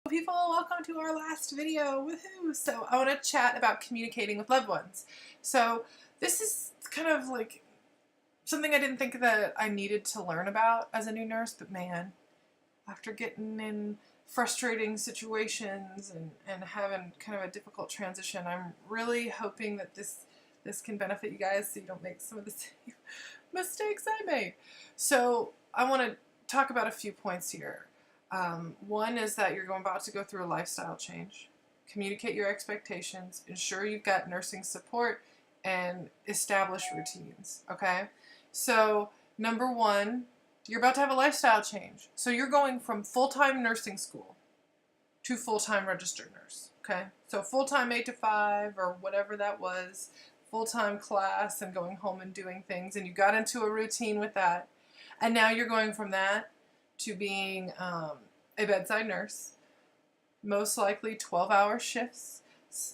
People, welcome to our last video. Woohoo! So I want to chat about communicating with loved ones. So this is kind of like something I didn't think that I needed to learn about as a new nurse, but man, after getting in frustrating situations and having kind of a difficult transition, I'm really hoping that this can benefit you guys so you don't make some of the same mistakes I made. So I want to talk about a few points here. One is that you're about to go through a lifestyle change. Communicate your expectations, ensure you've got nursing support, and establish routines, okay? So, number one, you're about to have a lifestyle change. So you're going from full-time nursing school to full-time registered nurse, okay? So full-time 8 to 5 or whatever that was, full-time class and going home and doing things, and you got into a routine with that. And now you're going from that to being a bedside nurse, most likely 12-hour shifts.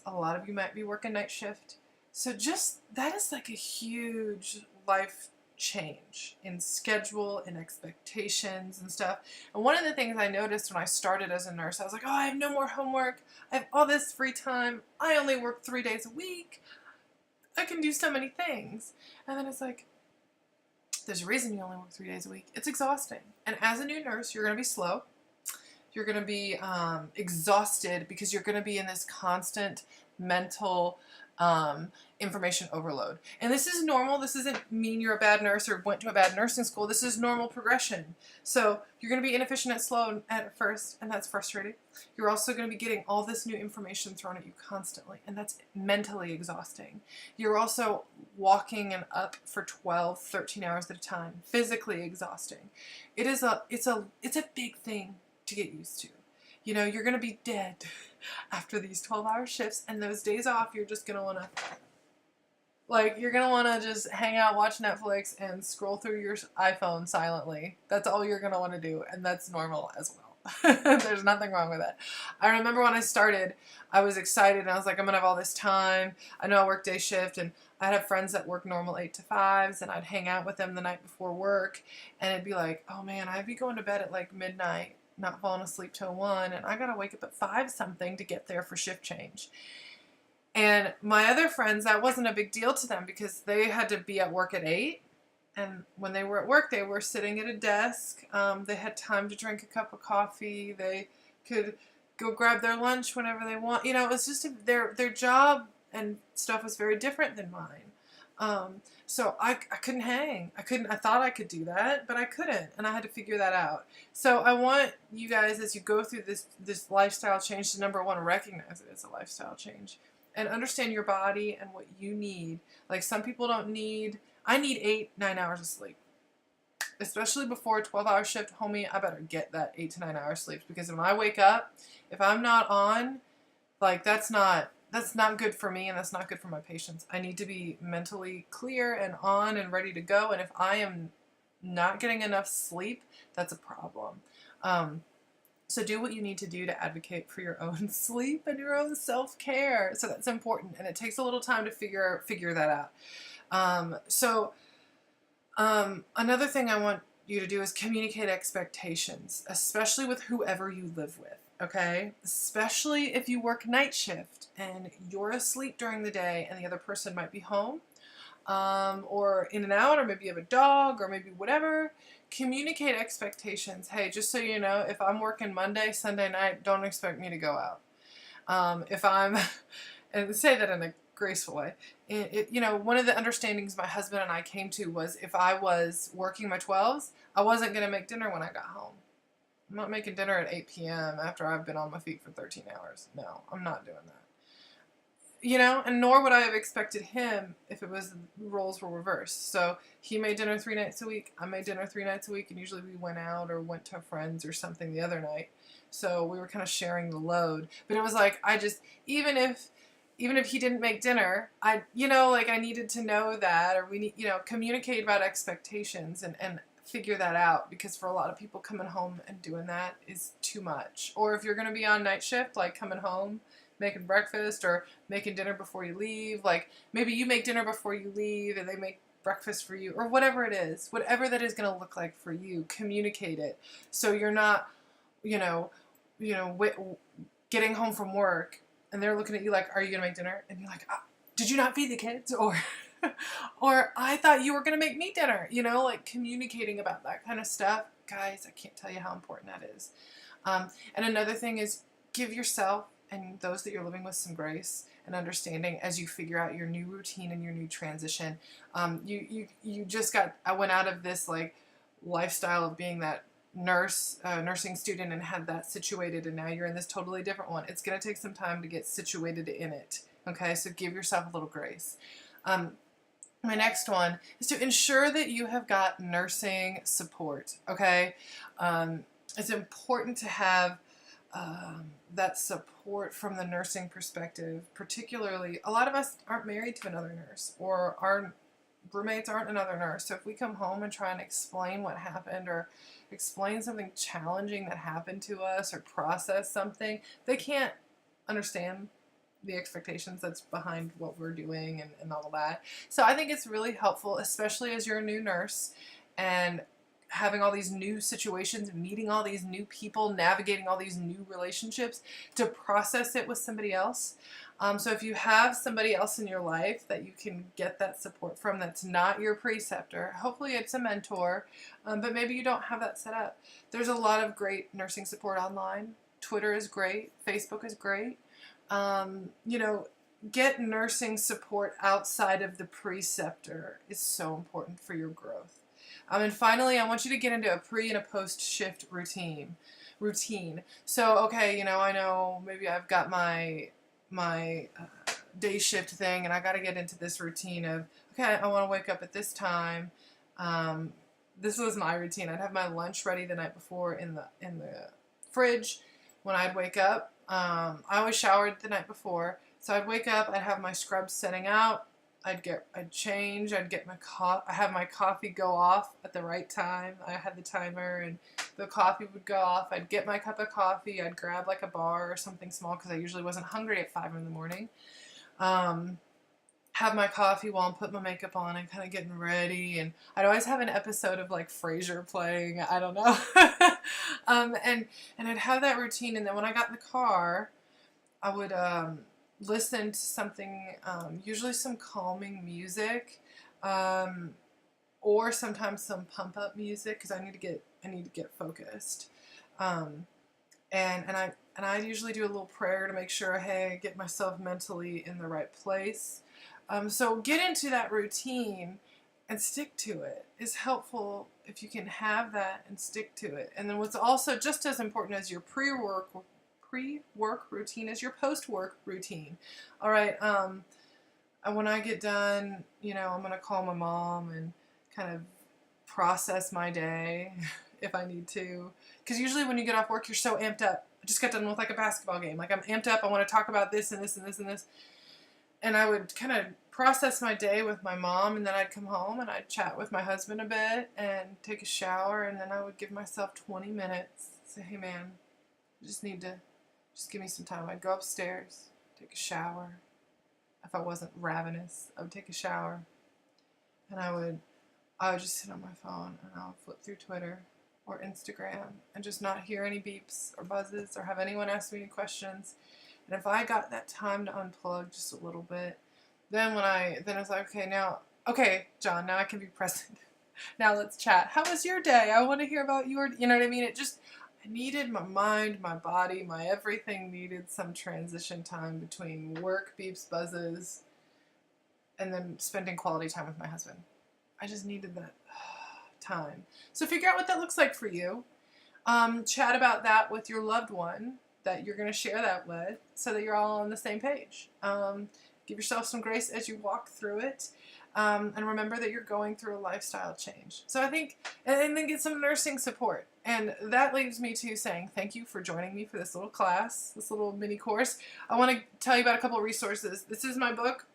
A lot of you might be working night shift. So just that is like a huge life change in schedule and expectations and stuff. And one of the things I noticed when I started as a nurse, I was like, oh, I have no more homework. I have all this free time. I only work 3 days a week. I can do so many things. And then it's like, there's a reason you only work 3 days a week. It's exhausting. And as a new nurse, you're going to be slow. You're going to be exhausted because you're going to be in this constant mental information overload. And this is normal. This doesn't mean you're a bad nurse or went to a bad nursing school. This is normal progression. So you're going to be inefficient and slow at first, and that's frustrating. You're also going to be getting all this new information thrown at you constantly, and that's mentally exhausting. You're also walking and up for 12, 13 hours at a time, physically exhausting. It's a big thing to get used to. You know, you're going to be dead after these 12-hour shifts, and those days off, you're just going to want to, you're going to want to just hang out, watch Netflix, and scroll through your iPhone silently. That's all you're going to want to do, and that's normal as well. There's nothing wrong with it. I remember when I started, I was excited, and I was like, I'm going to have all this time. I know I work day shift, and I'd have friends that work normal 8 to 5s, and I'd hang out with them the night before work, and it'd be like, oh man, I'd be going to bed at like midnight, not falling asleep till 1, and I gotta wake up at 5 something to get there for shift change. And my other friends, that wasn't a big deal to them because they had to be at work at 8, and when they were at work, they were sitting at a desk. They had time to drink a cup of coffee. They could go grab their lunch whenever they want. You know, it was just their job and stuff was very different than mine. So I couldn't hang. I thought I could do that, but I couldn't, and I had to figure that out. So I want you guys, as you go through this lifestyle change, to number one, recognize it as a lifestyle change and understand your body and what you need. Like some people don't need, I need 8, 9 hours of sleep. Especially before a 12-hour shift, homie, I better get that 8 to 9 hours sleep, because when I wake up, if I'm not on, that's not good for me, and that's not good for my patients. I need to be mentally clear and on and ready to go, and if I am not getting enough sleep, that's a problem. So do what you need to do to advocate for your own sleep and your own self-care. So that's important, and it takes a little time to figure that out. Another thing I want you to do is communicate expectations, especially with whoever you live with. Okay, especially if you work night shift and you're asleep during the day and the other person might be home or in and out, or maybe you have a dog, or maybe whatever. Communicate expectations. Hey, just so you know, if I'm working Monday, Sunday night, don't expect me to go out. If I'm, and say that in a graceful way, one of the understandings my husband and I came to was if I was working my 12s, I wasn't going to make dinner when I got home. I'm not making dinner at 8 p.m. after I've been on my feet for 13 hours. No, I'm not doing that. You know, and nor would I have expected him if the roles were reversed. So he made dinner 3 nights a week. I made dinner 3 nights a week, and usually we went out or went to friends or something the other night. So we were kind of sharing the load. But it was like, even if he didn't make dinner, I needed to know that, or we need, communicate about expectations and figure that out, because for a lot of people, coming home and doing that is too much. Or if you're going to be on night shift, like coming home, making breakfast or making dinner before you leave, like maybe you make dinner before you leave and they make breakfast for you, or whatever it is, whatever that is going to look like for you, communicate it so you're not, getting home from work and they're looking at you like, are you going to make dinner? And you're like, did you not feed the kids? Or I thought you were going to make me dinner, like communicating about that kind of stuff. Guys, I can't tell you how important that is. And another thing is give yourself and those that you're living with some grace and understanding as you figure out your new routine and your new transition. I went out of this like lifestyle of being that nursing student and had that situated, and now you're in this totally different one. It's going to take some time to get situated in it. Okay, so give yourself a little grace. My next one is to ensure that you have got nursing support. Okay, it's important to have that support from the nursing perspective. Particularly, a lot of us aren't married to another nurse, or our roommates aren't another nurse. So if we come home and try and explain what happened, or explain something challenging that happened to us, or process something, they can't understand the expectations that's behind what we're doing and all of that. So I think it's really helpful, especially as you're a new nurse and having all these new situations, meeting all these new people, navigating all these new relationships, to process it with somebody else. So if you have somebody else in your life that you can get that support from that's not your preceptor, hopefully it's a mentor, but maybe you don't have that set up. There's a lot of great nursing support online. Twitter is great. Facebook is great. Get nursing support outside of the preceptor is so important for your growth. And finally, I want you to get into a pre and a post shift routine. So, okay, I know maybe I've got my day shift thing, and I got to get into this routine of, okay, I want to wake up at this time. This was my routine. I'd have my lunch ready the night before in the fridge when I'd wake up. I always showered the night before, so I'd wake up, I'd have my scrubs setting out, I'd change, I have my coffee go off at the right time. I had the timer, and the coffee would go off. I'd get my cup of coffee, I'd grab like a bar or something small because I usually wasn't hungry at 5 in the morning. Have my coffee while I'm putting my makeup on and kind of getting ready, and I'd always have an episode of like Frasier playing, I don't know. And I'd have that routine, and then when I got in the car, I would listen to something, usually some calming music, or sometimes some pump up music because I need to get focused. And I usually do a little prayer to make sure, hey, I get myself mentally in the right place. So get into that routine and stick to it. It's helpful if you can have that and stick to it. And then what's also just as important as your pre-work routine is your post-work routine. All right. When I get done, I'm going to call my mom and kind of process my day if I need to. Because usually when you get off work, you're so amped up. I just got done with like a basketball game. Like I'm amped up. I want to talk about this and this and this and this. And I would kind of process my day with my mom, and then I'd come home and I'd chat with my husband a bit and take a shower, and then I would give myself 20 minutes. Say, hey man, I just need to give me some time. I'd go upstairs, take a shower. If I wasn't ravenous, I would take a shower, and I would just sit on my phone and I would flip through Twitter or Instagram and just not hear any beeps or buzzes or have anyone ask me any questions. And if I got that time to unplug just a little bit, then I was like, okay, John, now I can be present. Now let's chat. How was your day? I want to hear about you know what I mean? I needed my mind, my body, my everything needed some transition time between work, beeps, buzzes, and then spending quality time with my husband. I just needed that time. So figure out what that looks like for you. Chat about that with your loved one that you're going to share that with so that you're all on the same page. Give yourself some grace as you walk through it. And remember that you're going through a lifestyle change. So I think, and then get some nursing support. And that leaves me to saying thank you for joining me for this little class, this little mini course. I want to tell you about a couple of resources. This is my book.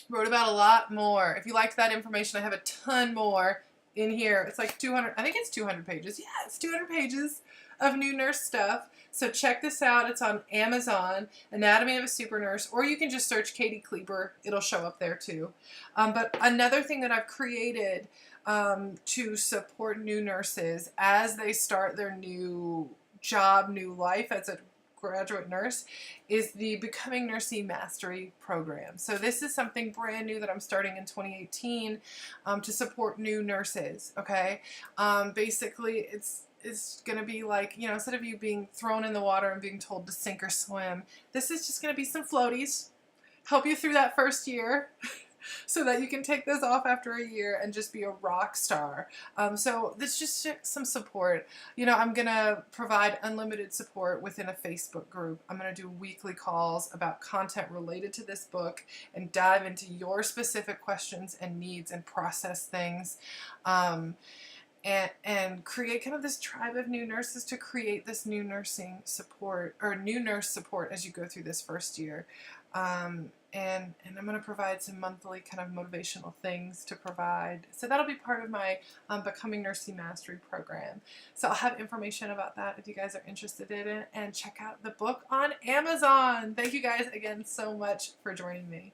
Wrote about a lot more. If you liked that information, I have a ton more in here. It's like 200, I think it's 200 pages. Yeah, it's 200 pages of new nurse stuff. So check this out. It's on Amazon, Anatomy of a Super Nurse, or you can just search Katie Kleber. It'll show up there too. But another thing that I've created to support new nurses as they start their new job, new life as a graduate nurse is the Becoming Nursing Mastery program. So this is something brand new that I'm starting in 2018 to support new nurses, okay? Basically, it's going to be like, you know, instead of you being thrown in the water and being told to sink or swim, this is just going to be some floaties, help you through that first year so that you can take this off after a year and just be a rock star. So this is just some support. You know, I'm going to provide unlimited support within a Facebook group. I'm going to do weekly calls about content related to this book and dive into your specific questions and needs and process things. And create kind of this tribe of new nurses to create this new nursing support or new nurse support as you go through this first year. And I'm going to provide some monthly kind of motivational things to provide. So that'll be part of my Becoming Nursing Mastery program. So I'll have information about that if you guys are interested in it. And check out the book on Amazon. Thank you guys again so much for joining me.